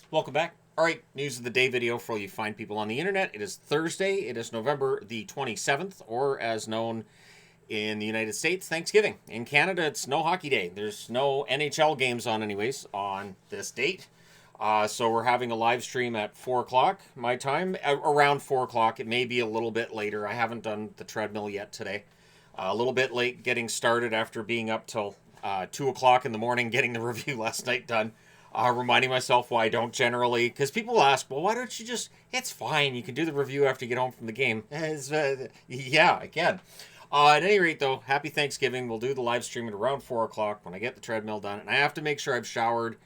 Welcome back. All right, news of the day video for all you fine people on the internet. It is Thursday. It is November the 27th, or as known in the United States, Thanksgiving. In Canada, it's no hockey day. There's no NHL games on, anyways, on this date. So we're having a live stream at 4 o'clock my time, around 4 o'clock. It may be a little bit later. I haven't done the treadmill yet today. A little bit late getting started after being up till 2 o'clock in the morning getting the review last night done. Reminding myself why I don't generally, because people ask, well, why don't you just, it's fine, you can do the review after you get home from the game. Yeah, I can. At any rate, though, happy Thanksgiving. We'll do the live stream at around 4 o'clock when I get the treadmill done. And I have to make sure I've showered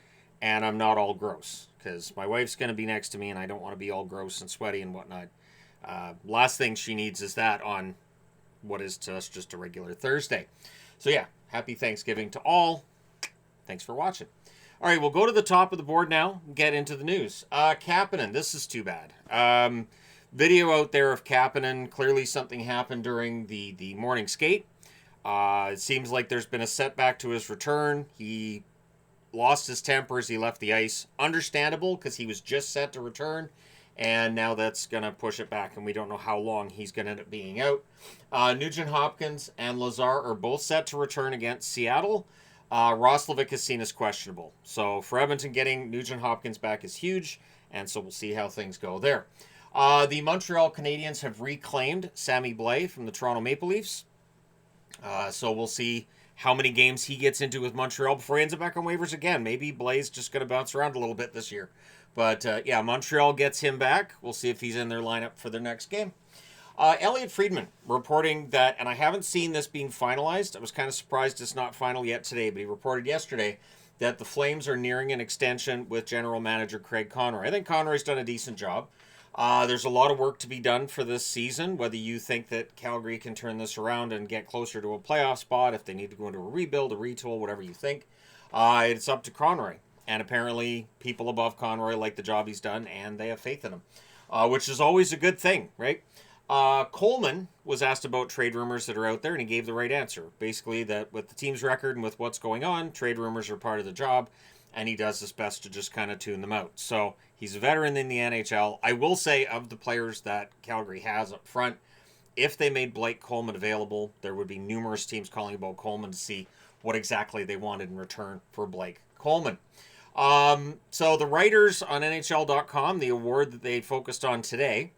and I'm not all gross, because my wife's going to be next to me and I don't want to be all gross and sweaty and whatnot. Last thing she needs is that on what is to us just a regular Thursday. So yeah, happy Thanksgiving to all. Thanks for watching. All right, we'll go to the top of the board now and get into the news. Kapanen, this is too bad. Video out there of Kapanen. Clearly something happened during the morning skate. It seems like there's been a setback to his return. He lost his temper as he left the ice. Understandable, because he was just set to return. And now that's going to push it back, and we don't know how long he's going to end up being out. Nugent Hopkins and Lazar are both set to return against Seattle. Roslovic is seen as questionable. So for Edmonton, getting Nugent Hopkins back is huge, and so we'll see how things go there. The Montreal Canadiens have reclaimed Sammy Blais from the Toronto Maple Leafs. So we'll see how many games he gets into with Montreal before he ends up back on waivers again. Maybe Blais just going to bounce around a little bit this year. But yeah, Montreal gets him back. We'll see if he's in their lineup for their next game. Elliot Friedman reporting that, and I haven't seen this being finalized. I was kind of surprised it's not final yet today, but he reported yesterday that the Flames are nearing an extension with general manager Craig Conroy. I think Conroy's done a decent job. There's a lot of work to be done for this season, whether you think that Calgary can turn this around and get closer to a playoff spot, if they need to go into a rebuild, a retool, whatever you think. It's up to Conroy. And apparently people above Conroy like the job he's done, and they have faith in him, which is always a good thing, right? Coleman was asked about trade rumors that are out there, and he gave the right answer. Basically, that with the team's record and with what's going on, trade rumors are part of the job, and he does his best to just kind of tune them out. So he's a veteran in the NHL. I will say, of the players that Calgary has up front, if they made Blake Coleman available, there would be numerous teams calling about Coleman to see what exactly they wanted in return for Blake Coleman. So the writers on NHL.com, the award that they focused on today,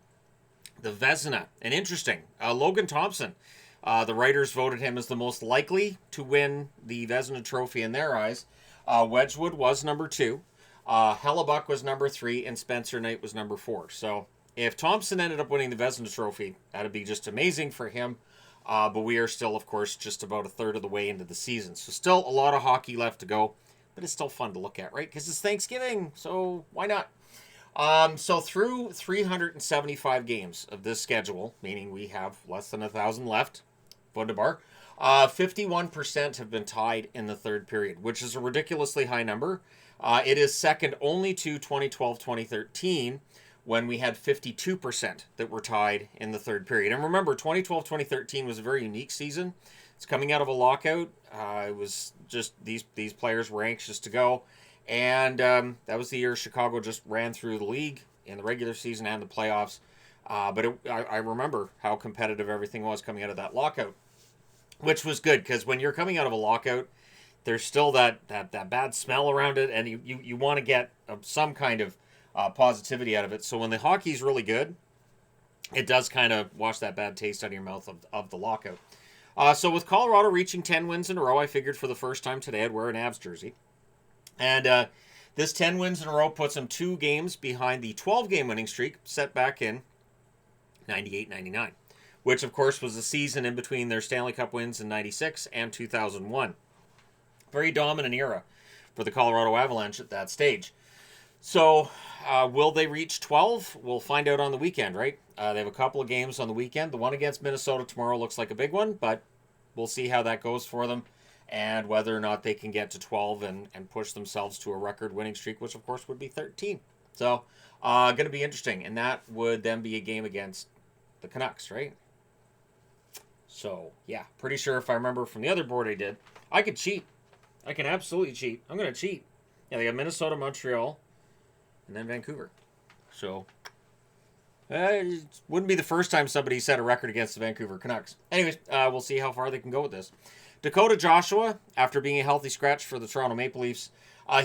the Vezina, and interesting, Logan Thompson, the writers voted him as the most likely to win the Vezina trophy in their eyes. Wedgwood was number 2, Hellebuck was number 3, and Spencer Knight was number 4. So if Thompson ended up winning the Vezina trophy, that'd be just amazing for him. But we are still, of course, just about a third of the way into the season. So still a lot of hockey left to go, but it's still fun to look at, right? Because it's Thanksgiving, so why not? So through 375 games of this schedule, meaning we have less than 1,000 left, wunderbar, 51% have been tied in the third period, which is a ridiculously high number. It is second only to 2012-2013, when we had 52% that were tied in the third period. And remember, 2012-2013 was a very unique season. It's coming out of a lockout. It was just these players were anxious to go. And that was the year Chicago just ran through the league in the regular season and the playoffs. But I remember how competitive everything was coming out of that lockout, which was good because when you're coming out of a lockout, there's still that bad smell around it, and you want to get some kind of positivity out of it. So when the hockey's really good, it does kind of wash that bad taste out of your mouth of the lockout. So with Colorado reaching 10 wins in a row, I figured for the first time today I'd wear an Abs jersey. And this 10 wins in a row puts them 2 games behind the 12-game winning streak set back in 98-99, which, of course, was the season in between their Stanley Cup wins in 96 and 2001. Very dominant era for the Colorado Avalanche at that stage. So will they reach 12? We'll find out on the weekend, right? They have a couple of games on the weekend. The one against Minnesota tomorrow looks like a big one, but we'll see how that goes for them, and whether or not they can get to 12 and push themselves to a record winning streak, which of course would be 13. So going to be interesting, and that would then be a game against the Canucks, right? So yeah, pretty sure if I remember from the other board I did, I could cheat. I can absolutely cheat. I'm going to cheat. Yeah, they got Minnesota, Montreal, and then Vancouver. So it wouldn't be the first time somebody set a record against the Vancouver Canucks. Anyways, we'll see how far they can go with this. Dakota Joshua, after being a healthy scratch for the Toronto Maple Leafs,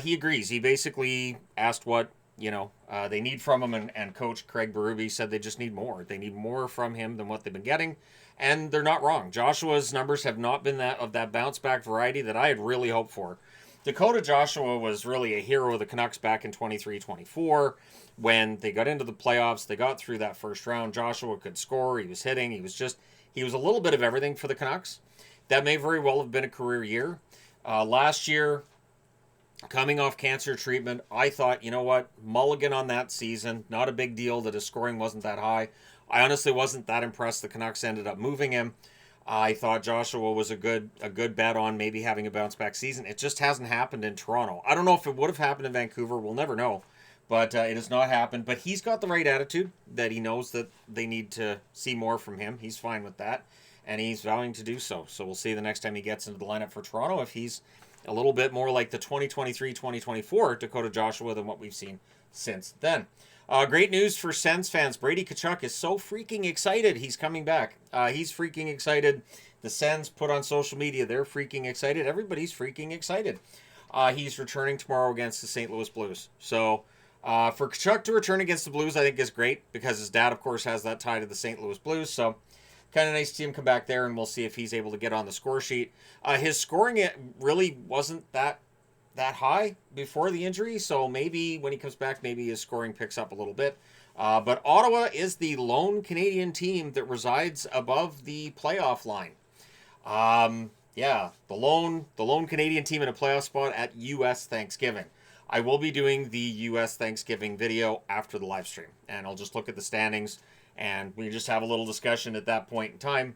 he agrees. He basically asked what they need from him, and Coach Craig Berube said they just need more. They need more from him than what they've been getting, and they're not wrong. Joshua's numbers have not been that bounce back variety that I had really hoped for. Dakota Joshua was really a hero of the Canucks back in 23-24 when they got into the playoffs. They got through that first round. Joshua could score. He was hitting. He was a little bit of everything for the Canucks. That may very well have been a career year. Last year, coming off cancer treatment, I thought, you know what, mulligan on that season. Not a big deal that his scoring wasn't that high. I honestly wasn't that impressed. The Canucks ended up moving him. I thought Joshua was a good bet on maybe having a bounce back season. It just hasn't happened in Toronto. I don't know if it would have happened in Vancouver. We'll never know. But it has not happened. But he's got the right attitude, that he knows that they need to see more from him. He's fine with that, and he's vowing to do so. So we'll see the next time he gets into the lineup for Toronto if he's a little bit more like the 2023-2024 Dakota Joshua than what we've seen since then. Great news for Sens fans. Brady Tkachuk is so freaking excited. He's coming back. He's freaking excited. The Sens put on social media. They're freaking excited. Everybody's freaking excited. He's returning tomorrow against the St. Louis Blues. So for Tkachuk to return against the Blues, I think is great because his dad, of course, has that tie to the St. Louis Blues. So kind of nice to see him come back there, and we'll see if he's able to get on the score sheet. His scoring really wasn't that high before the injury, so maybe when he comes back, maybe his scoring picks up a little bit. But Ottawa is the lone Canadian team that resides above the playoff line. The lone Canadian team in a playoff spot at U.S. Thanksgiving. I will be doing the U.S. Thanksgiving video after the live stream, and I'll just look at the standings, and we just have a little discussion at that point in time,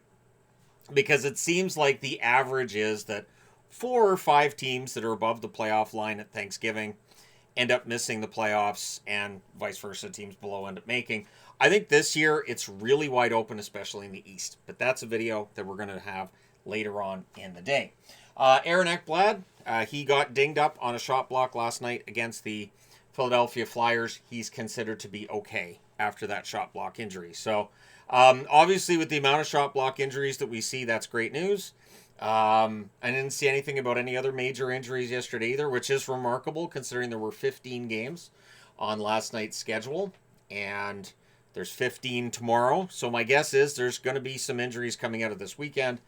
because it seems like the average is that 4 or 5 teams that are above the playoff line at Thanksgiving end up missing the playoffs, and vice versa, teams below end up making. I think this year it's really wide open, especially in the East. But that's a video that we're going to have later on in the day. Aaron Ekblad, he got dinged up on a shot block last night against the Philadelphia Flyers. He's considered to be okay after that shot block injury. So obviously with the amount of shot block injuries that we see, that's great news. I didn't see anything about any other major injuries yesterday either, which is remarkable considering there were 15 games on last night's schedule, and there's 15 tomorrow. So my guess is there's going to be some injuries coming out of this weekend.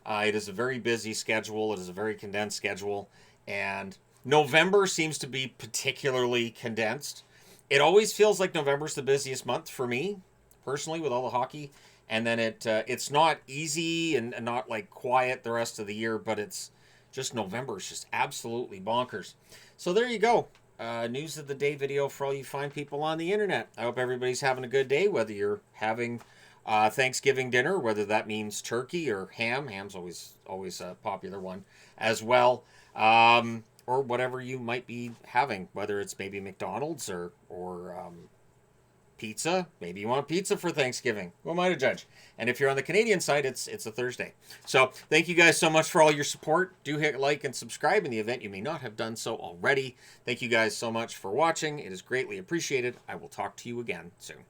It is a very busy schedule. It is a very condensed schedule, and November seems to be particularly condensed. It always feels like November's the busiest month for me, personally, with all the hockey. And then it's not easy and not like quiet the rest of the year, but it's just November is just absolutely bonkers. So there you go. News of the day video for all you fine people on the internet. I hope everybody's having a good day, whether you're having Thanksgiving dinner, whether that means turkey or ham. Ham's always a popular one as well. Or whatever you might be having, whether it's maybe McDonald's or pizza. Maybe you want pizza for Thanksgiving. Who am I to judge? And if you're on the Canadian side, it's a Thursday. So thank you guys so much for all your support. Do hit like and subscribe in the event you may not have done so already. Thank you guys so much for watching. It is greatly appreciated. I will talk to you again soon.